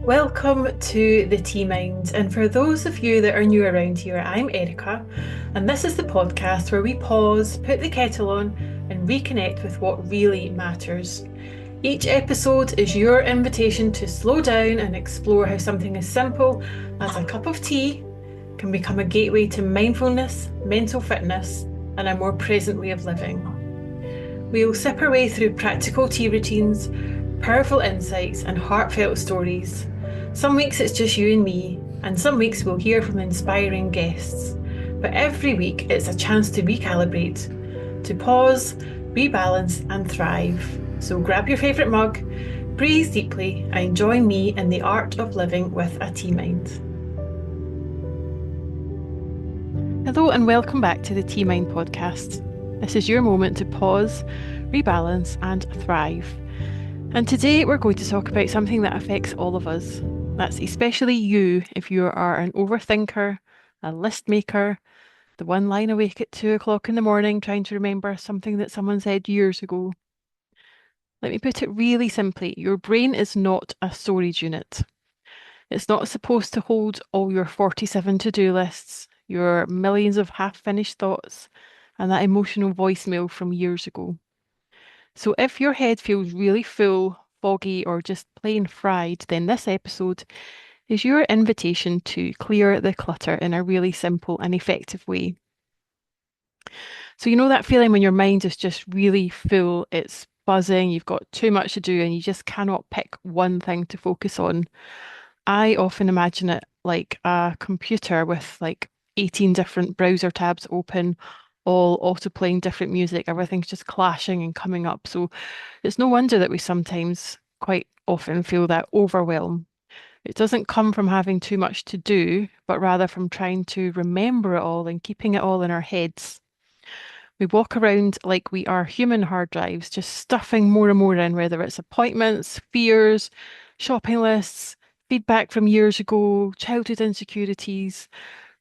Welcome to the Tea Mind, and for those of you that are new around here, I'm Erica, and this is the podcast where we pause, put the kettle on, and reconnect with what really matters. Each episode is your invitation to slow down and explore how something as simple as a cup of tea can become a gateway to mindfulness, mental fitness, and a more present way of living. We'll sip our way through practical tea routines, powerful insights, and heartfelt stories. Some weeks it's just you and me, and some weeks we'll hear from inspiring guests. But every week it's a chance to recalibrate, to pause, rebalance, and thrive. So grab your favourite mug, breathe deeply, and join me in the art of living with a tea mind. Hello, and welcome back to the Tea Mind podcast. This is your moment to pause, rebalance, and thrive. And today we're going to talk about something that affects all of us. That's especially you if you are an overthinker, a list maker, the one lying awake at 2 o'clock in the morning trying to remember something that someone said years ago. Let me put it really simply. Your brain is not a storage unit. It's not supposed to hold all your 47 to-do lists, your millions of half-finished thoughts, and that emotional voicemail from years ago. So if your head feels really full, foggy, or just plain fried, then this episode is your invitation to clear the clutter in a really simple and effective way. So you know that feeling when your mind is just really full, it's buzzing, you've got too much to do, and you just cannot pick one thing to focus on. I often imagine it like a computer with like 18 different browser tabs open, all auto-playing different music. Everything's just clashing and coming up. So it's no wonder that we sometimes quite often feel that overwhelm. It doesn't come from having too much to do, but rather from trying to remember it all and keeping it all in our heads. We walk around like we are human hard drives, just stuffing more and more in, whether it's appointments, fears, shopping lists, feedback from years ago, childhood insecurities,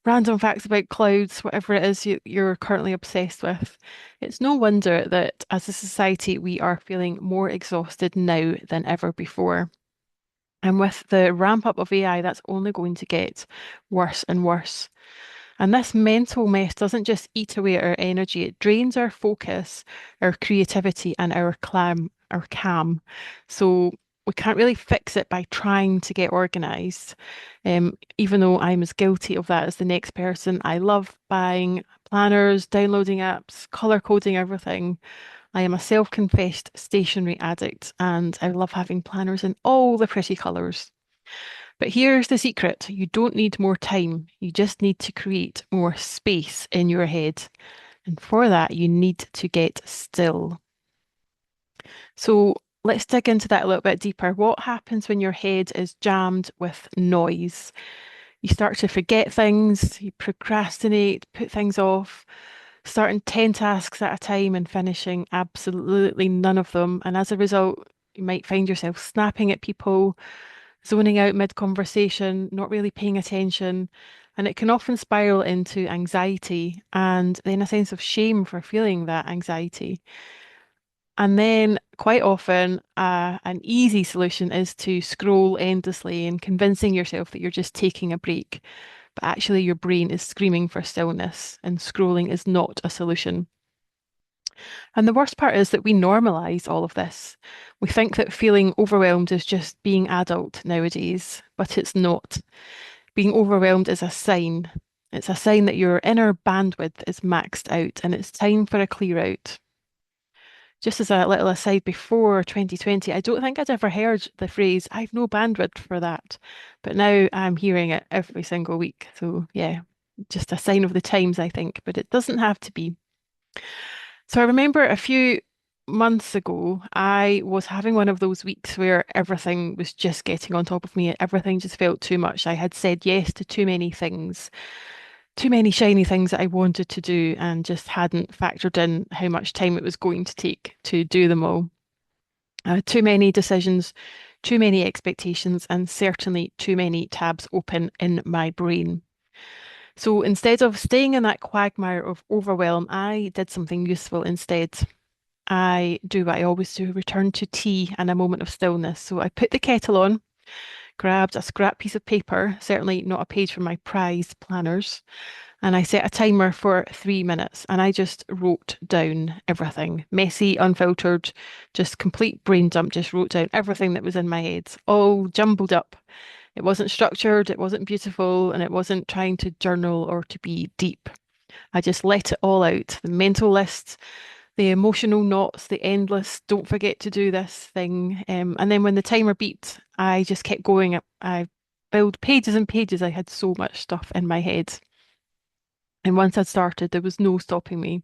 random facts about clouds, whatever it is you're currently obsessed with. It's no wonder that as a society, we are feeling more exhausted now than ever before. And with the ramp up of AI, that's only going to get worse and worse. And this mental mess doesn't just eat away at our energy, it drains our focus, our creativity, and our calm. So we can't really fix it by trying to get organized. Even though I'm as guilty of that as the next person, I love buying planners, downloading apps, color coding everything. I am a self-confessed stationery addict, and I love having planners in all the pretty colours. But here's the secret. You don't need more time. You just need to create more space in your head. And for that, you need to get still. So let's dig into that a little bit deeper. What happens when your head is jammed with noise? You start to forget things, you procrastinate, put things off, starting 10 tasks at a time and finishing absolutely none of them. And as a result, you might find yourself snapping at people, zoning out mid-conversation, not really paying attention. And it can often spiral into anxiety and then a sense of shame for feeling that anxiety. And then quite often, an easy solution is to scroll endlessly and convincing yourself that you're just taking a break. But actually, your brain is screaming for stillness, and scrolling is not a solution. And the worst part is that we normalize all of this. We think that feeling overwhelmed is just being adult nowadays, but it's not. Being overwhelmed is a sign. It's a sign that your inner bandwidth is maxed out and it's time for a clear out. Just as a little aside, before 2020, I don't think I'd ever heard the phrase, I've no bandwidth for that. But now I'm hearing it every single week. So, yeah, just a sign of the times, I think, but it doesn't have to be. So, I remember a few months ago, I was having one of those weeks where everything was just getting on top of me. Everything just felt too much. I had said yes to too many things, too many shiny things that I wanted to do and just hadn't factored in how much time it was going to take to do them all. Too many decisions, too many expectations, and certainly too many tabs open in my brain. So instead of staying in that quagmire of overwhelm, I did something useful instead. I do what I always do, return to tea and a moment of stillness. So I put the kettle on, grabbed a scrap piece of paper, certainly not a page from my prize planners, and I set a timer for 3 minutes and I just wrote down everything. Messy, unfiltered, just complete brain dump, just wrote down everything that was in my head, all jumbled up. It wasn't structured, it wasn't beautiful, and it wasn't trying to journal or to be deep. I just let it all out. The mental list, the emotional knots, the endless, don't forget to do this thing. And then when the timer beeped, I just kept going. I filled pages and pages. I had so much stuff in my head. And once I'd started, there was no stopping me.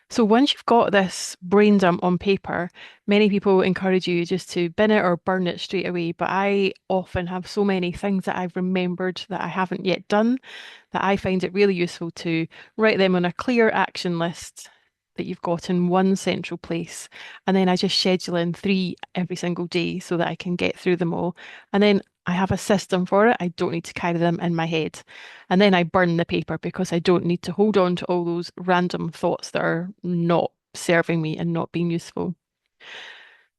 So once you've got this brain dump on paper, many people encourage you just to bin it or burn it straight away. But I often have so many things that I've remembered that I haven't yet done that I find it really useful to write them on a clear action list that you've got in one central place. And then I just schedule in 3 every single day so that I can get through them all. And then I have a system for it. I don't need to carry them in my head. And then I burn the paper because I don't need to hold on to all those random thoughts that are not serving me and not being useful.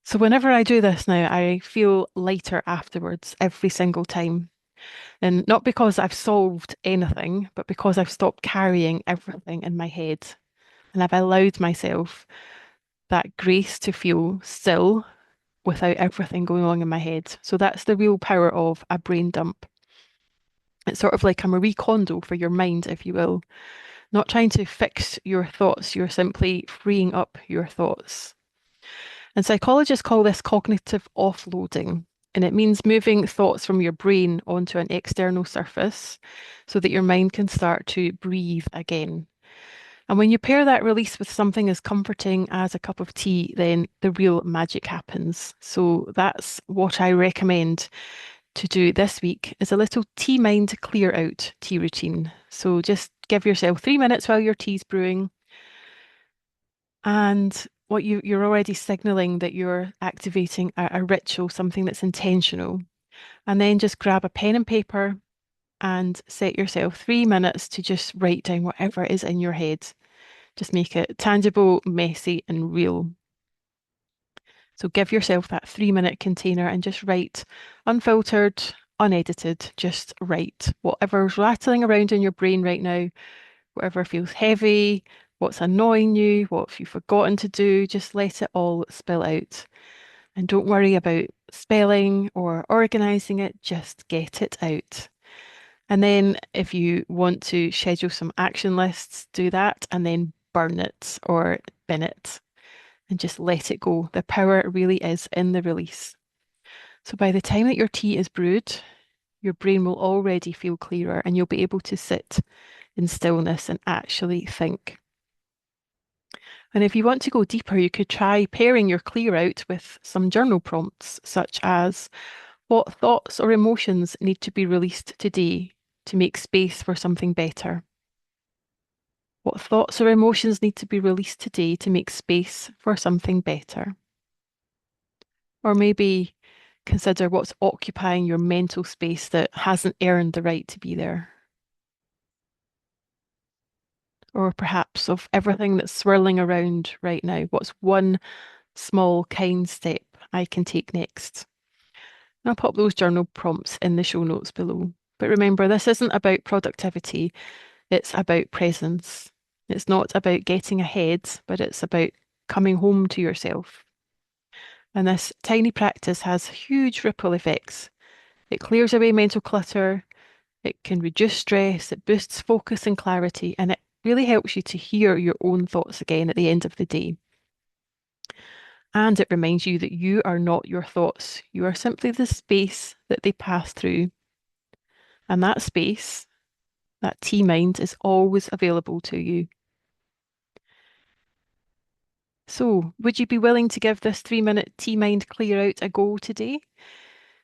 So whenever I do this now, I feel lighter afterwards every single time. And not because I've solved anything, but because I've stopped carrying everything in my head. And I've allowed myself that grace to feel still without everything going on in my head. So that's the real power of a brain dump. It's sort of like a Marie Kondo for your mind, if you will. Not trying to fix your thoughts, you're simply freeing up your thoughts. And psychologists call this cognitive offloading. And it means moving thoughts from your brain onto an external surface so that your mind can start to breathe again. And when you pair that release with something as comforting as a cup of tea, then the real magic happens. So that's what I recommend to do this week is a little tea mind clear out tea routine. So just give yourself 3 minutes while your tea's brewing. And what you're already signaling that you're activating a ritual, something that's intentional. And then just grab a pen and paper and set yourself 3 minutes to just write down whatever is in your head. Just make it tangible, messy, and real. So give yourself that 3 minute container and just write unfiltered, unedited, just write whatever's rattling around in your brain right now, whatever feels heavy, what's annoying you, what you've forgotten to do, just let it all spill out. And don't worry about spelling or organizing it, just get it out. And then if you want to schedule some action lists, do that and then burn it or bin it and just let it go. The power really is in the release. So by the time that your tea is brewed, your brain will already feel clearer and you'll be able to sit in stillness and actually think. And if you want to go deeper, you could try pairing your clear out with some journal prompts, such as what thoughts or emotions need to be released today to make space for something better? What thoughts or emotions need to be released today to make space for something better? Or maybe consider what's occupying your mental space that hasn't earned the right to be there. Or perhaps of everything that's swirling around right now, what's one small kind step I can take next? And I'll pop those journal prompts in the show notes below. But remember, this isn't about productivity, it's about presence. It's not about getting ahead, but it's about coming home to yourself. And this tiny practice has huge ripple effects. It clears away mental clutter, it can reduce stress, it boosts focus and clarity, and it really helps you to hear your own thoughts again at the end of the day. And it reminds you that you are not your thoughts. You are simply the space that they pass through. And that space, that tea mind, is always available to you. So, would you be willing to give this 3 minute tea mind clear out a go today?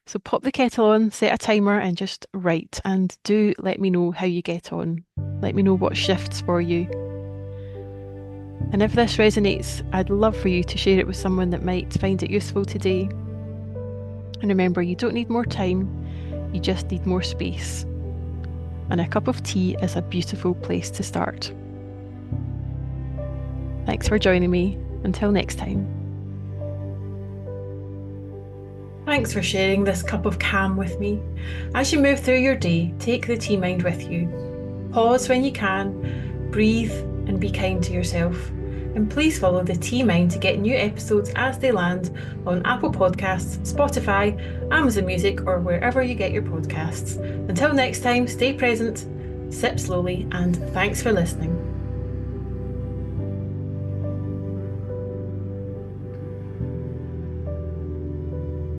So, pop the kettle on, set a timer, and just write. And do let me know how you get on. Let me know what shifts for you. And if this resonates, I'd love for you to share it with someone that might find it useful today. And remember, you don't need more time, you just need more space. And a cup of tea is a beautiful place to start. Thanks for joining me. Until next time. Thanks for sharing this cup of calm with me. As you move through your day, take the tea mind with you. Pause when you can, breathe, and be kind to yourself. And please follow the Tea Mind to get new episodes as they land on Apple Podcasts, Spotify, Amazon Music, or wherever you get your podcasts. Until next time, stay present, sip slowly, and thanks for listening.